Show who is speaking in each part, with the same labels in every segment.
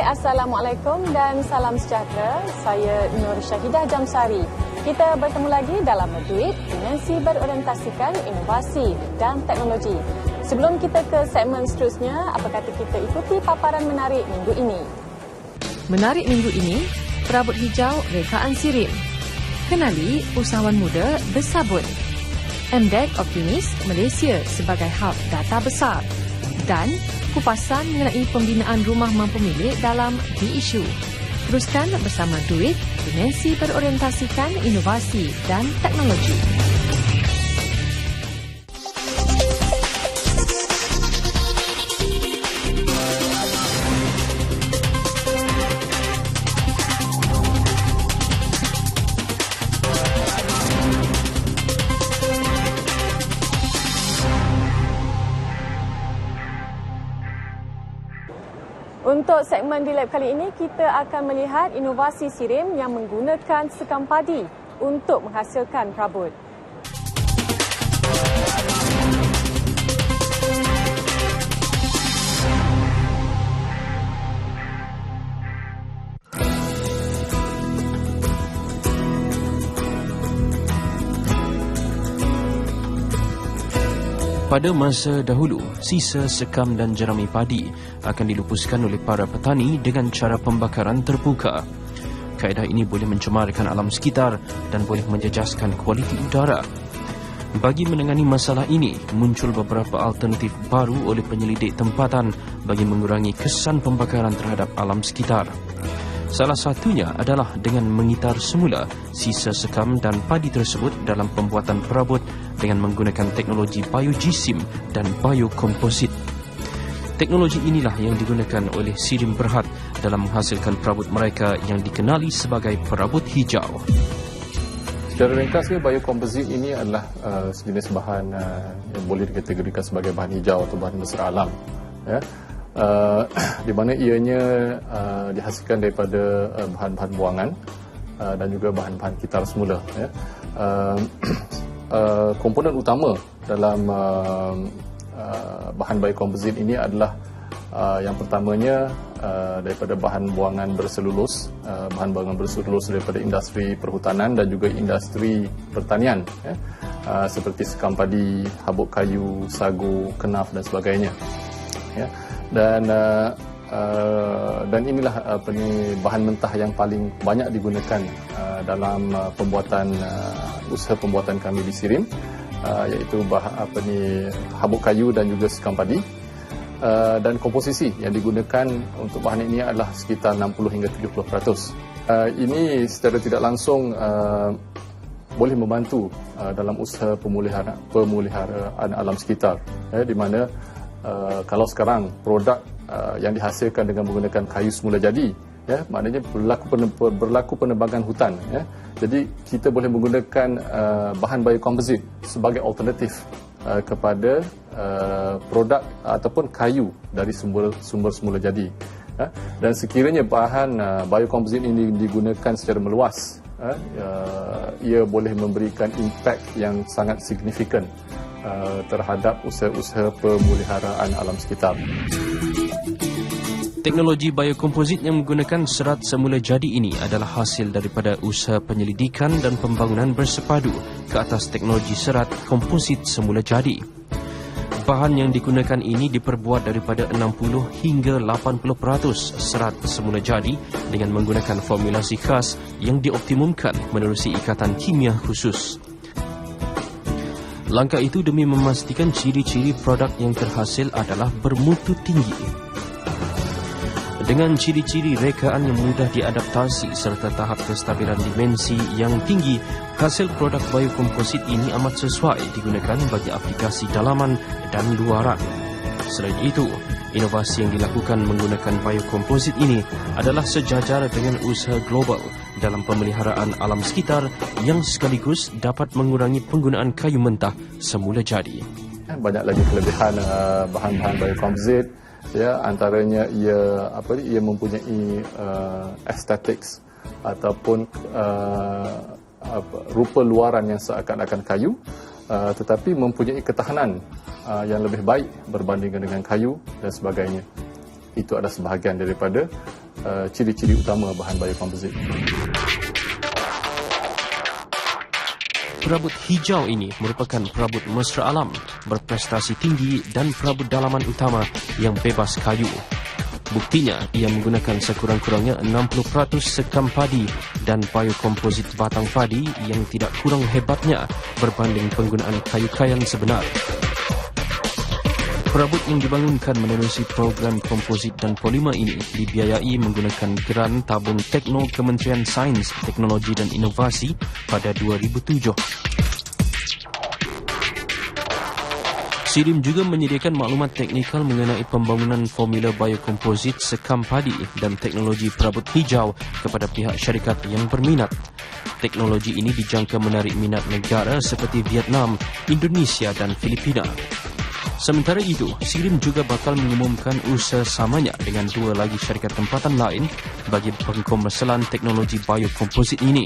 Speaker 1: Assalamualaikum dan salam sejahtera. Saya Nur Syahidah Jamsari. Kita bertemu lagi dalam Duit, dimensi berorientasikan inovasi dan teknologi. Sebelum kita ke segmen seterusnya, apa kata kita ikuti paparan menarik minggu ini? Menarik minggu ini, perabot hijau rekaan Sirim. Kenali usahawan muda The Sabun. MDEC optimis Malaysia sebagai hub data besar. Dan kupasan mengenai pembinaan rumah mampu milik dalam The Issue. Teruskan bersama Duit, dimensi berorientasikan inovasi dan teknologi. Untuk segmen di lab kali ini, kita akan melihat inovasi Sirim yang menggunakan sekam padi untuk menghasilkan perabot.
Speaker 2: Pada masa dahulu, sisa sekam dan jerami padi akan dilupuskan oleh para petani dengan cara pembakaran terbuka. Kaedah ini boleh mencemarkan alam sekitar dan boleh menjejaskan kualiti udara. Bagi menangani masalah ini, muncul beberapa alternatif baru oleh penyelidik tempatan bagi mengurangi kesan pembakaran terhadap alam sekitar. Salah satunya adalah dengan mengitar semula sisa sekam dan padi tersebut dalam pembuatan perabot dengan menggunakan teknologi biogesim dan biokomposit. Teknologi inilah yang digunakan oleh Sirim Berhad dalam menghasilkan perabot mereka yang dikenali sebagai perabot hijau.
Speaker 3: Secara ringkasnya, biokomposit ini adalah sejenis bahan yang boleh dikategorikan sebagai bahan hijau atau bahan mesra alam. Ya. Di mana ianya dihasilkan daripada bahan-bahan buangan dan juga bahan-bahan kitar semula. Ya. Komponen utama dalam bahan biokomposit ini adalah yang pertamanya daripada bahan buangan berselulus, bahan buangan berselulus daripada industri perhutanan dan juga industri pertanian, ya. Seperti sekam padi, habuk kayu, sagu, kenaf dan sebagainya. Ya. Dan inilah bahan mentah yang paling banyak digunakan dalam pembuatan usaha pembuatan kami di Sirim, iaitu habuk kayu dan juga sekam padi. Dan komposisi yang digunakan untuk bahan ini adalah sekitar 60 hingga 70%. Ini secara tidak langsung boleh membantu dalam usaha pemeliharaan alam sekitar, di mana kalau sekarang produk yang dihasilkan dengan menggunakan kayu semula jadi, ya, maknanya berlaku penebangan hutan, ya. Jadi kita boleh menggunakan bahan biokomposit sebagai alternatif kepada produk ataupun kayu dari sumber semula jadi, ya. Dan sekiranya bahan biokomposit ini digunakan secara meluas, ia boleh memberikan impak yang sangat signifikan terhadap usaha-usaha pemeliharaan alam sekitar.
Speaker 2: Teknologi biokomposit yang menggunakan serat semula jadi ini adalah hasil daripada usaha penyelidikan dan pembangunan bersepadu ke atas teknologi serat komposit semula jadi. Bahan yang digunakan ini diperbuat daripada 60 hingga 80% serat semula jadi dengan menggunakan formulasi khas yang dioptimumkan menerusi ikatan kimia khusus. Langkah itu demi memastikan ciri-ciri produk yang terhasil adalah bermutu tinggi. Dengan ciri-ciri rekaan yang mudah diadaptasi serta tahap kestabilan dimensi yang tinggi, hasil produk biokomposit ini amat sesuai digunakan bagi aplikasi dalaman dan luaran. Selain itu, inovasi yang dilakukan menggunakan biokomposit ini adalah sejajar dengan usaha global dalam pemeliharaan alam sekitar yang sekaligus dapat mengurangi penggunaan kayu mentah semula jadi.
Speaker 3: Banyak lagi kelebihan bahan-bahan biokomposit, ya, antaranya ia mempunyai aesthetics ataupun rupa luaran yang seakan-akan kayu, tetapi mempunyai ketahanan yang lebih baik berbandingkan dengan kayu dan sebagainya. Itu adalah sebahagian daripada ciri-ciri utama bahan biokomposit.
Speaker 2: Perabot hijau ini merupakan perabot mesra alam, berprestasi tinggi dan perabot dalaman utama yang bebas kayu. Buktinya, ia menggunakan sekurang-kurangnya 60% sekam padi dan biokomposit batang padi yang tidak kurang hebatnya berbanding penggunaan kayu kayan sebenar. Perabot yang dibangunkan menerusi program komposit dan polimer ini dibiayai menggunakan geran tabung Tekno Kementerian Sains, Teknologi dan Inovasi pada 2007. SIRIM juga menyediakan maklumat teknikal mengenai pembangunan formula biokomposit sekam padi dan teknologi perabot hijau kepada pihak syarikat yang berminat. Teknologi ini dijangka menarik minat negara seperti Vietnam, Indonesia dan Filipina. Sementara itu, SIRIM juga bakal mengumumkan usaha samanya dengan 2 lagi syarikat tempatan lain bagi pengkomersialan teknologi biokomposit ini.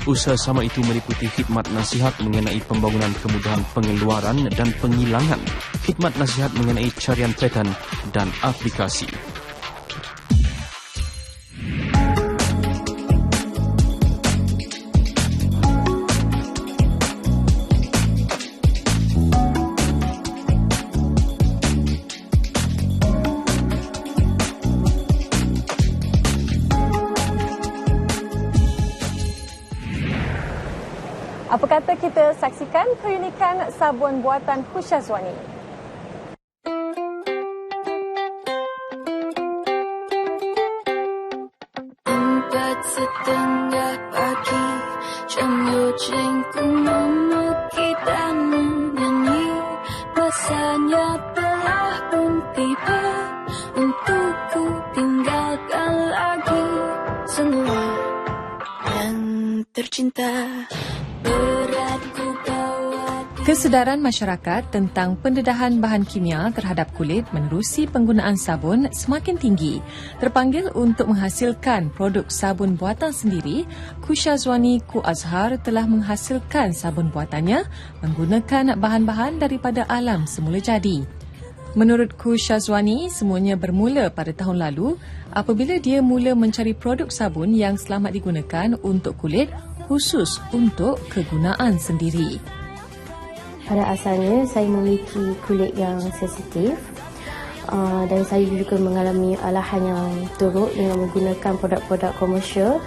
Speaker 2: Usaha sama itu meliputi khidmat nasihat mengenai pembangunan kemudahan pengeluaran dan penghilangan, khidmat nasihat mengenai carian paten dan aplikasi.
Speaker 1: Apa kata kita saksikan keunikan sabun buatan Khusyazwani?
Speaker 4: Empat setengah pagi, jam locengku memukit dan menyanyi. Masanya telah pun tiba untukku tinggalkan lagi semua yang tercinta.
Speaker 1: Kesedaran masyarakat tentang pendedahan bahan kimia terhadap kulit menerusi penggunaan sabun semakin tinggi. Terpanggil untuk menghasilkan produk sabun buatan sendiri, Khusyazwani Ku Azhar telah menghasilkan sabun buatannya menggunakan bahan-bahan daripada alam semula jadi. Menurut Khusyazwani, semuanya bermula pada tahun lalu apabila dia mula mencari produk sabun yang selamat digunakan untuk kulit khusus untuk kegunaan sendiri.
Speaker 5: Pada asalnya, saya memiliki kulit yang sensitif dan saya juga mengalami alahan yang teruk dengan menggunakan produk-produk komersial.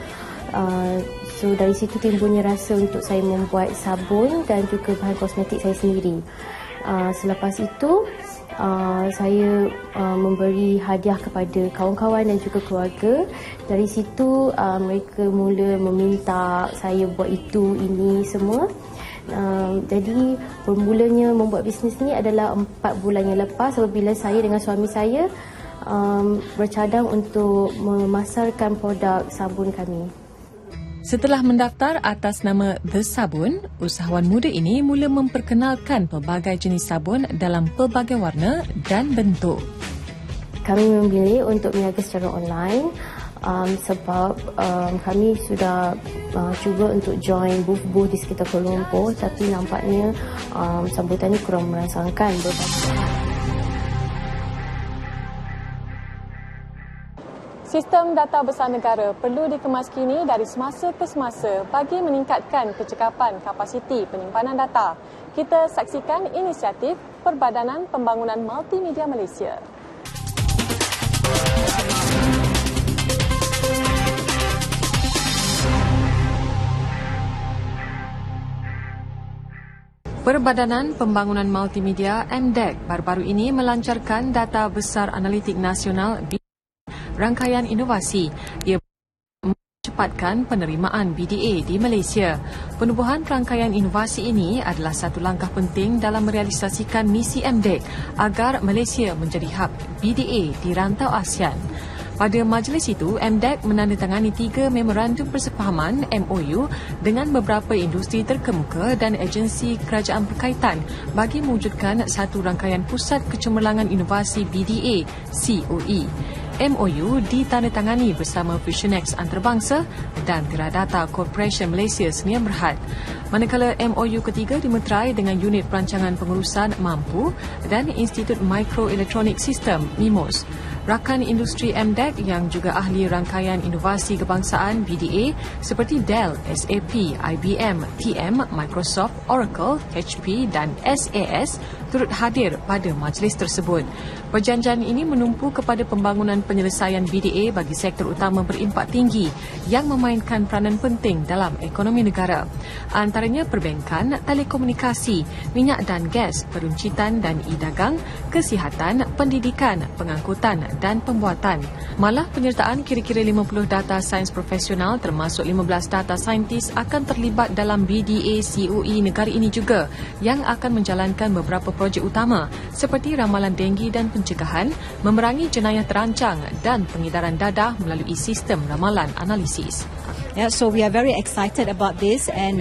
Speaker 5: So dari situ timbulnya rasa untuk saya membuat sabun dan juga bahan kosmetik saya sendiri. Selepas itu, saya memberi hadiah kepada kawan-kawan dan juga keluarga. Dari situ, mereka mula meminta saya buat itu, ini semua. Jadi bermulanya membuat bisnes ni adalah 4 bulan yang lepas apabila saya dengan suami saya bercadang untuk memasarkan produk sabun kami.
Speaker 1: Setelah mendaftar atas nama The Sabun, usahawan muda ini mula memperkenalkan pelbagai jenis sabun dalam pelbagai warna dan bentuk.
Speaker 5: Kami memilih untuk berniaga secara online sebab kami sudah cuba untuk join booth-booth di sekitar Kuala Lumpur, tapi nampaknya sambutannya kurang merangsangkan.
Speaker 1: Sistem data besar negara perlu dikemaskini dari semasa ke semasa bagi meningkatkan kecekapan kapasiti penyimpanan data. Kita saksikan inisiatif Perbadanan Pembangunan Multimedia Malaysia. Perbadanan Pembangunan Multimedia MDEC baru-baru ini melancarkan data besar analitik nasional di rangkaian inovasi. Ia mempercepatkan penerimaan BDA di Malaysia. Penubuhan rangkaian inovasi ini adalah satu langkah penting dalam merealisasikan misi MDEC agar Malaysia menjadi hub BDA di rantau ASEAN. Pada majlis itu, MDEC menandatangani 3 memorandum persefahaman MOU dengan beberapa industri terkemuka dan agensi kerajaan berkaitan bagi mewujudkan satu rangkaian pusat kecemerlangan inovasi BDA COE. MOU ditandatangani bersama Fusionex Antarabangsa dan Teradata Corporation Malaysia Sdn Bhd. Manakala MOU ketiga dimeterai dengan Unit Perancangan Pengurusan Mampu dan Institut Microelectronic System MIMOS. Rakan industri MDEC yang juga ahli rangkaian inovasi kebangsaan BDA seperti Dell, SAP, IBM, TM, Microsoft, Oracle, HP dan SAS turut hadir pada majlis tersebut. Perjanjian ini menumpu kepada pembangunan penyelesaian BDA bagi sektor utama berimpak tinggi yang memainkan peranan penting dalam ekonomi negara. Antaranya perbankan, telekomunikasi, minyak dan gas, peruncitan dan e-dagang, kesihatan, pendidikan, pengangkutan dan pembuatan. Malah penyertaan kira-kira 50 data sains profesional termasuk 15 data saintis akan terlibat dalam BDA COE negara ini juga yang akan menjalankan beberapa projek utama seperti ramalan denggi dan pencegahan, memerangi jenayah terancang dan pengedaran dadah melalui sistem ramalan analisis.
Speaker 6: Yeah, so we are very excited about this and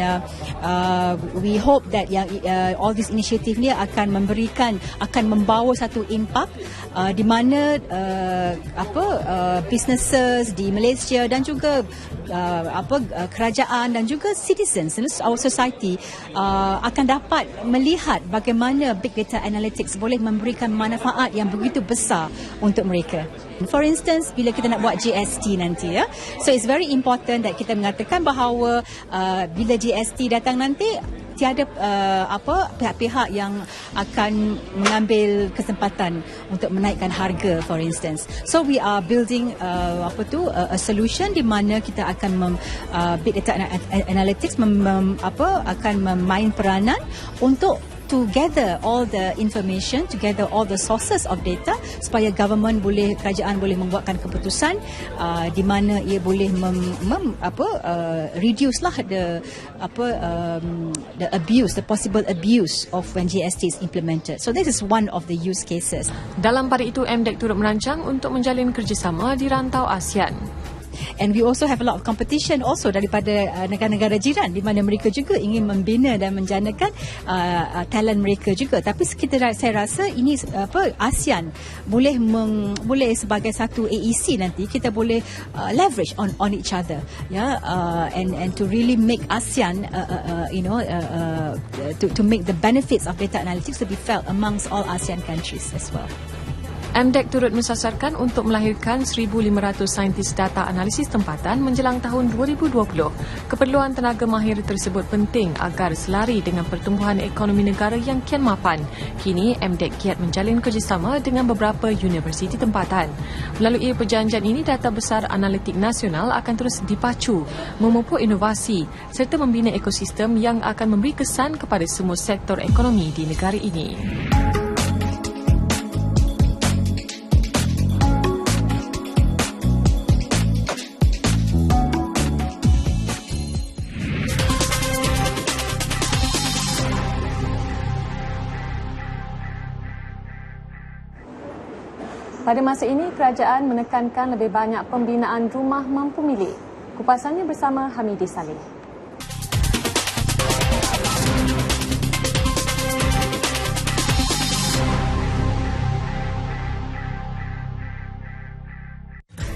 Speaker 6: we hope that all this initiative ni akan membawa satu impak di mana businesses di Malaysia dan juga kerajaan dan juga citizens, our society akan dapat melihat bagaimana big data analytics boleh memberikan manfaat yang begitu besar untuk mereka. For instance, bila kita nak buat GST nanti, ya, so it's very important that kita mengatakan bahawa bila GST datang nanti tiada pihak-pihak yang akan mengambil kesempatan untuk menaikkan harga, for instance. So we are building a solution di mana kita akan big data analytics akan memain peranan untuk to gather all the information, to gather all the sources of data supaya kerajaan boleh membuatkan keputusan di mana ia boleh reduce lah the abuse, the possible abuse of when GST is implemented. So this is one of the use cases.
Speaker 1: Dalam pada itu, MDEC turut merancang untuk menjalin kerjasama di rantau ASEAN.
Speaker 6: And we also have a lot of competition also daripada negara-negara jiran di mana mereka juga ingin membina dan menjanakan talent mereka juga. Tapi saya rasa ini ASEAN boleh sebagai satu AEC nanti kita boleh leverage on each other, and to really make ASEAN to make the benefits of data analytics to be felt amongst all ASEAN countries as well.
Speaker 1: MDEC turut mensasarkan untuk melahirkan 1,500 saintis data analisis tempatan menjelang tahun 2020. Keperluan tenaga mahir tersebut penting agar selari dengan pertumbuhan ekonomi negara yang kian mapan. Kini, MDEC giat menjalin kerjasama dengan beberapa universiti tempatan. Melalui perjanjian ini, data besar analitik nasional akan terus dipacu, memupuk inovasi serta membina ekosistem yang akan memberi kesan kepada semua sektor ekonomi di negara ini. Pada masa ini, kerajaan menekankan lebih banyak pembinaan rumah mampu milik. Kupasannya bersama Hamidi Saleh.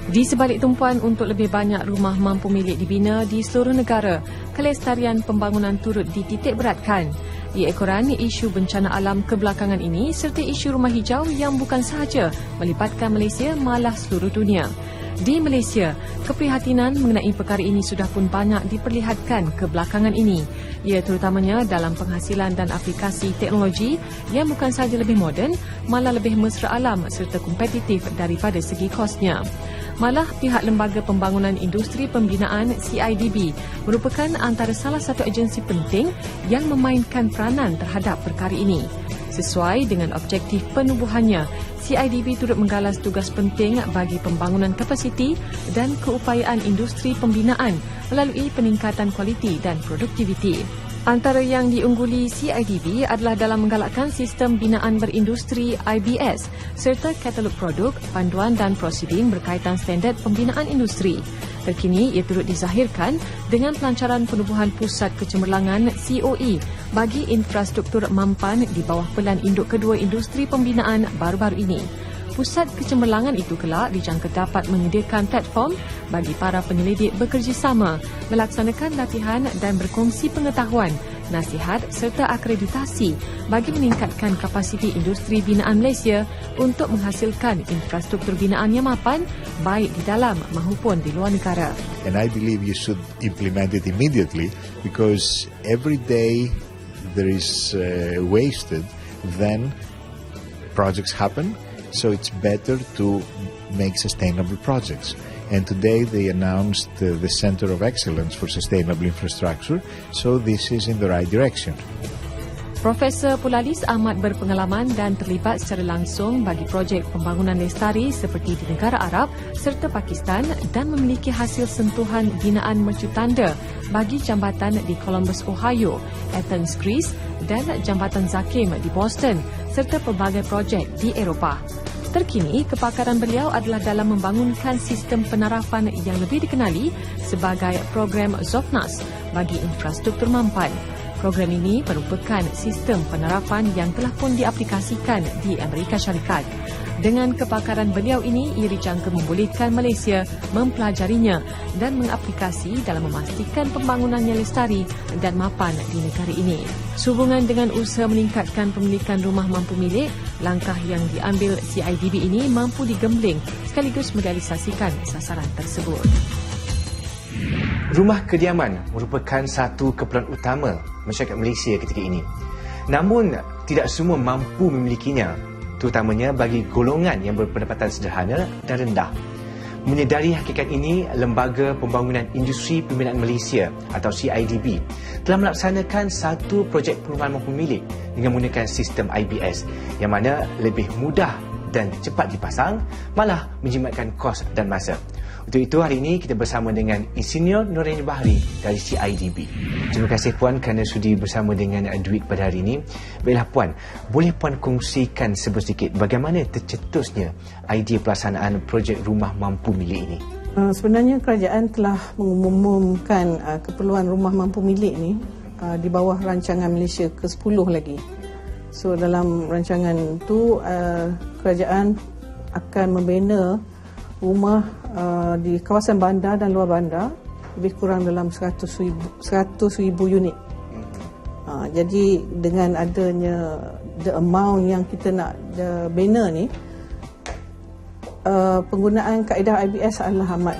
Speaker 1: Di sebalik tumpuan untuk lebih banyak rumah mampu milik dibina di seluruh negara, kelestarian pembangunan turut dititik beratkan. Di ekoran isu bencana alam kebelakangan ini serta isu rumah hijau yang bukan sahaja melibatkan Malaysia malah seluruh dunia. Di Malaysia, keprihatinan mengenai perkara ini sudah pun banyak diperlihatkan kebelakangan ini. Ia terutamanya dalam penghasilan dan aplikasi teknologi yang bukan sahaja lebih moden, malah lebih mesra alam serta kompetitif daripada segi kosnya. Malah pihak Lembaga Pembangunan Industri Pembinaan CIDB merupakan antara salah satu agensi penting yang memainkan peranan terhadap perkara ini. Sesuai dengan objektif penubuhannya, CIDB turut menggalas tugas penting bagi pembangunan kapasiti dan keupayaan industri pembinaan melalui peningkatan kualiti dan produktiviti. Antara yang diungguli CIDB adalah dalam menggalakkan sistem binaan berindustri IBS serta katalog produk, panduan dan prosiding berkaitan standard pembinaan industri. Terkini, ia turut dizahirkan dengan pelancaran penubuhan pusat kecemerlangan COE bagi infrastruktur mampan di bawah pelan induk kedua industri pembinaan baru-baru ini. Pusat kecemerlangan itu kelak dijangka dapat menyediakan platform bagi para penyelidik bekerjasama, melaksanakan latihan dan berkongsi pengetahuan
Speaker 7: nasihat serta akreditasi bagi meningkatkan kapasiti industri binaan Malaysia untuk menghasilkan infrastruktur binaan yang mapan baik di dalam maupun di luar negara.
Speaker 8: And I believe you should implement it immediately, because every day there is wasted, then projects happen, so it's better to make sustainable projects. And today they announced the Center of Excellence for Sustainable Infrastructure, so this is in the right direction.
Speaker 7: Profesor Pulalis amat berpengalaman dan terlibat secara langsung bagi projek pembangunan lestari seperti di negara Arab serta Pakistan dan memiliki hasil sentuhan binaan mercutanda bagi jambatan di Columbus, Ohio, Athens, Greece dan jambatan Zakim di Boston serta pelbagai projek di Eropah. Terkini, kepakaran beliau adalah dalam membangunkan sistem penarafan yang lebih dikenali sebagai program ZOFNAS bagi infrastruktur mampan. Program ini merupakan sistem penarafan yang telah pun diaplikasikan di Amerika Syarikat. Dengan kepakaran beliau ini, ia dijangka membolehkan Malaysia mempelajarinya dan mengaplikasi dalam memastikan pembangunannya lestari dan mapan di negara ini. Sehubungan dengan usaha meningkatkan pemilikan rumah mampu milik, langkah yang diambil CIDB ini mampu digembling sekaligus merealisasikan sasaran tersebut.
Speaker 9: Rumah kediaman merupakan satu keperluan utama masyarakat Malaysia ketika ini. Namun, tidak semua mampu memilikinya, terutamanya bagi golongan yang berpendapatan sederhana dan rendah. Menyedari hakikat ini, Lembaga Pembangunan Industri Pembinaan Malaysia atau CIDB telah melaksanakan satu projek perumahan mampu milik dengan menggunakan sistem IBS yang mana lebih mudah dan cepat dipasang, malah menjimatkan kos dan masa. Untuk itu, hari ini kita bersama dengan Insinyur Noraini Bahri dari CIDB. Terima kasih Puan kerana sudi bersama dengan Duit pada hari ini. Baiklah Puan, boleh Puan kongsikan sedikit bagaimana tercetusnya idea pelaksanaan projek rumah mampu milik ini?
Speaker 10: Sebenarnya kerajaan telah mengumumkan keperluan rumah mampu milik ini di bawah rancangan Malaysia ke-10 lagi. So dalam rancangan itu kerajaan akan membina rumah di kawasan bandar dan luar bandar lebih kurang dalam 100,000 unit. Jadi dengan adanya the amount yang kita nak bina ni, penggunaan kaedah IBS adalah amat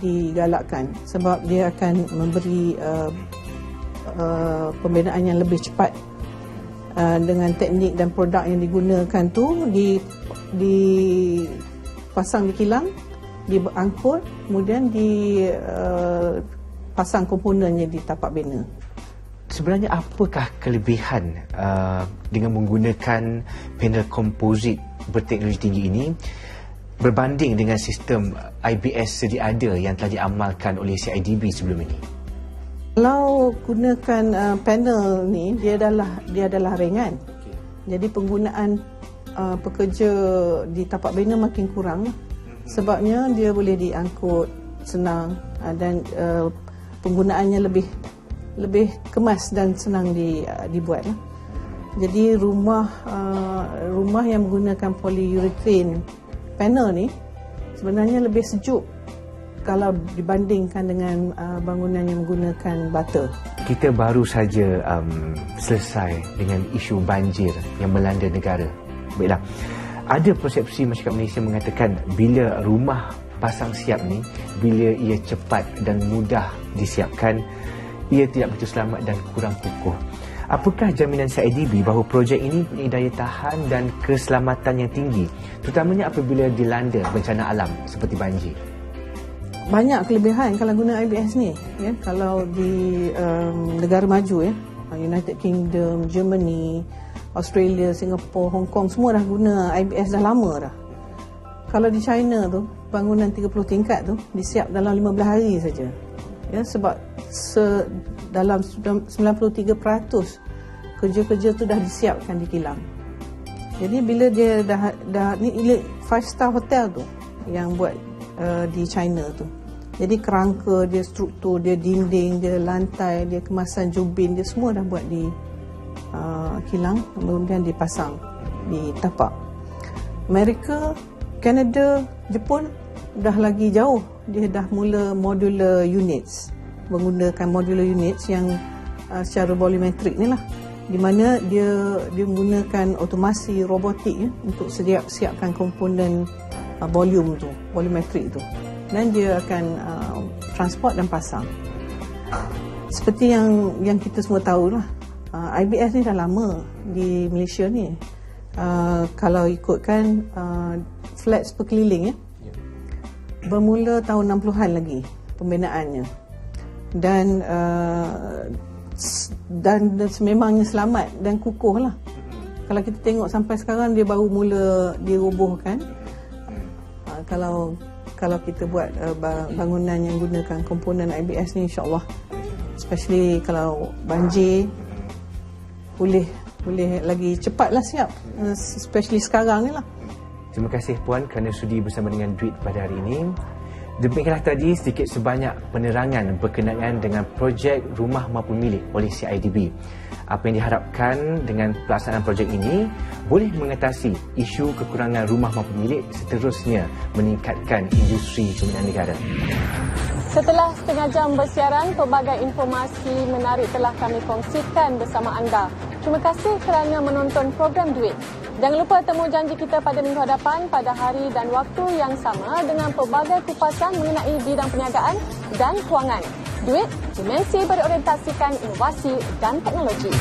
Speaker 10: digalakkan sebab dia akan memberi pembinaan yang lebih cepat. Dengan teknik dan produk yang digunakan tu dipasang di kilang, diangkut, kemudian dipasang komponennya di tapak bina.
Speaker 9: Sebenarnya apakah kelebihan dengan menggunakan panel komposit berteknologi tinggi ini berbanding dengan sistem IBS sedia ada yang telah diamalkan oleh CIDB sebelum ini?
Speaker 10: Kalau gunakan panel ni, dia adalah ringan. Jadi penggunaan pekerja di tapak bina makin kurang. Sebabnya dia boleh diangkut senang dan penggunaannya lebih kemas dan senang dibuat. Jadi rumah yang menggunakan polyurethane panel ni sebenarnya lebih sejuk kalau dibandingkan dengan bangunan yang menggunakan bata.
Speaker 9: Kita baru saja selesai dengan isu banjir yang melanda negara. Baiklah, ada persepsi masyarakat Malaysia mengatakan bila rumah pasang siap ni, bila ia cepat dan mudah disiapkan, ia tidak begitu selamat dan kurang kukuh. Apakah jaminan CIDB bahawa projek ini punya daya tahan dan keselamatan yang tinggi, terutamanya apabila dilanda bencana alam seperti banjir?
Speaker 10: Banyak kelebihan kalau guna IBS ni, ya. Kalau di negara maju, ya, United Kingdom, Germany, Australia, Singapura, Hong Kong, semua dah guna IBS dah lama dah. Kalau di China tu, bangunan 30 tingkat tu disiap dalam 15 hari saja. Ya, sebab dalam 93% kerja-kerja tu dah disiapkan di kilang. Jadi bila dia dah ni 5-star hotel tu yang buat di China tu. Jadi kerangka dia, struktur dia, dinding dia, lantai dia, kemasan jubin dia, semua dah buat di kilang, kemudian dipasang di tapak. Amerika, Kanada, Jepun dah lagi jauh. Dia dah mula modular units, menggunakan modular units yang secara volumetrik ni lah, di mana dia menggunakan otomasi robotik untuk siapkan komponen volume tu, volumetrik tu, dan dia akan transport dan pasang. Seperti yang kita semua tahu lah, IBS ni dah lama di Malaysia ni. Kalau ikutkan flats perkeliling bermula tahun 60-an lagi pembinaannya, dan sememangnya selamat dan kukuh lah. Kalau kita tengok sampai sekarang dia baru mula dirobohkan. Kalau kita buat bangunan yang gunakan komponen IBS ni, insyaAllah, especially kalau banjir, boleh lagi cepatlah siap, especially sekarang ni lah.
Speaker 9: Terima kasih Puan kerana sudi bersama dengan Duit pada hari ini. Demikianlah tadi sedikit sebanyak penerangan berkenaan dengan projek rumah mampu milik oleh CIDB. Apa yang diharapkan dengan pelaksanaan projek ini boleh mengatasi isu kekurangan rumah mampu milik, seterusnya meningkatkan industri pembinaan negara.
Speaker 1: Setelah setengah jam bersiaran, pelbagai informasi menarik telah kami kongsikan bersama anda. Terima kasih kerana menonton program Duit. Jangan lupa temu janji kita pada minggu hadapan pada hari dan waktu yang sama dengan pelbagai kupasan mengenai bidang perniagaan dan kewangan. Duit, dimensi berorientasikan inovasi dan teknologi.